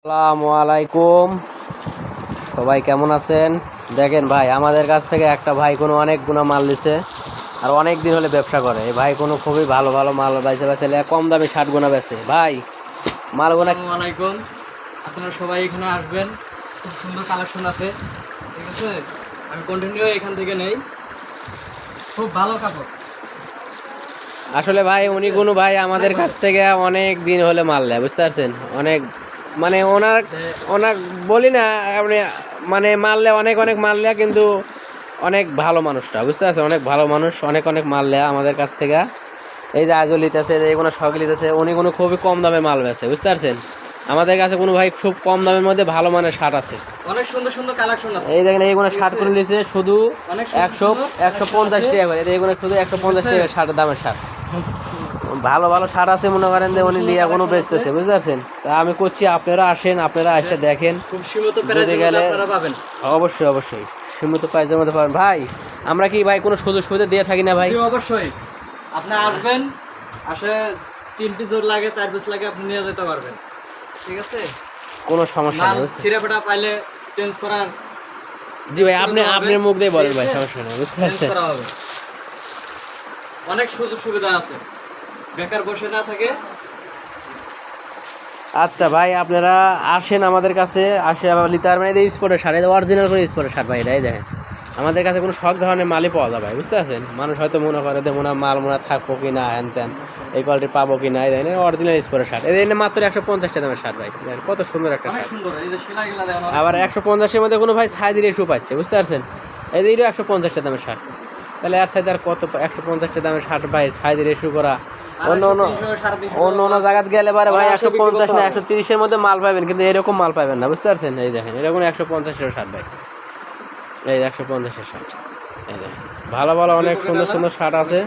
আসসালামু আলাইকুম, সবাই কেমন আছেন? দেখেন ভাই, আমাদের কাছ থেকে একটা ভাই কোনো অনেক গুণা মাল নিছে আর অনেক দিন হলে ব্যবসা করে। এই ভাই কোনো খুবই ভালো ভালো মাল বেচে কম দামে 60 গুণা বেচে। ভাই মালগুনা আসসালামু আলাইকুম, আপনারা সবাই এখানে আসবেন, খুব সুন্দর কালেকশন আছে, ঠিক আছে। আমি কন্টিনিউ এখান থেকে নেই, খুব ভালো কাপড়। আসলে ভাই উনি কোনো ভাই আমাদের কাছ থেকে অনেক দিন হলে মাল নেয়, বুঝতে পারছেন? অনেক মানে ওনার ওনার বলি না আপনি, মানে মারলে অনেক অনেক মারলে, কিন্তু অনেক ভালো মানুষটা, বুঝতে পারছেন? অনেক ভালো মানুষ, অনেক অনেক মাল নেয় আমাদের কাছ থেকে। এই যে আজও লিতেছে, এই কোনো শখ লিতেছে, উনি কোনো খুবই কম দামে মাল বেচে, বুঝতে পারছেন? আমাদের কাছে কোনো ভাই খুব কম দামের মধ্যে ভালো মানের শার্ট আছে, অনেক সুন্দর সুন্দর কালেকশন আছে। এই দেখেন এইগুলো শার্ট করে নিয়েছে শুধু 150 টাকা করে। এইগুলো শুধু 150 টাকা শার্টের দামের শার্ট। ভালো ভালো শার্ট আছে, মনে করেন যে উনি লিয়া কোনো বেচতেছে, বুঝতে পারছেন? তা আমি করছি আপনারা আসেন, আপনারা এসে দেখেন, খুব সীমিত প্রাইসে গেলে আপনারা পাবেন। অবশ্যই অবশ্যই সীমিত প্রাইসের মধ্যে পাবেন। ভাই আমরা কি ভাই কোনো সুযোগ সুবিধা দিয়ে থাকি না ভাই? অবশ্যই আপনি আসবেন, আসে 3 পিস লাগে 4 পিস লাগে আপনি নিয়ে যেতে পারবেন, ঠিক আছে। কোনো সমস্যা মাল নেই। ছিঁড়ে ফাটা পাইলে চেঞ্জ করার, জি ভাই, আপনি আপনার মুখ দিয়ে বলেন ভাই, সমস্যা নেই, বুঝতে চেঞ্জ পারছেন? করা হবে। অনেক সুযোগ সুবিধা আছে, বেকার বসে না থাকে। আচ্ছা ভাই, আপনারা আসেন আমাদের কাছে, আসে আবার নিতে পারবেন। এই স্পটের শার্ট, এই অরিজিনাল করে স্পটের শার্ট ভাই, এটাই দেখেন। আমাদের কাছে কোনো সব ধরনের মালই পাওয়া যায় ভাই, বুঝতে পারছেন? মানুষ হয়তো মনে করে যে মাল থাকবো কি না, হ্যান ত্যান, এই কোয়ালিটি পাবো কি না, এই দেখেন অরিজিনাল স্পটের শার্ট। এই মাত্র 150 টাকা দামের শার্ট ভাই, দেখেন কত সুন্দর একটা অনেক শার্ট। সুন্দর, এই যে সেলাইগুলো দেখেন। আবার 150-এর মধ্যে কোনো ভাই সাইজের ইস্যু পাচ্ছে, বুঝতে পারছেন? এই যে 150 টাকা দামের শার্ট, তাহলে আর সাইজ আর কত? 150 টাকা দামের শার্ট ভাই সাইজের ইস্যু করা। অন্য অন্য অন্য অন্য জায়গায় গেলে পারে ভাই 150 না 130-এর মধ্যে মাল পাবেন, কিন্তু এরকম মাল পাবেন না, বুঝতে পারছেন? এই দেখেন এরকম 150-এর শার্ট ভাই, এই 150-এর শার্ট, এই দেখেন ভালো ভালো অনেক সুন্দর সুন্দর শার্ট আছে।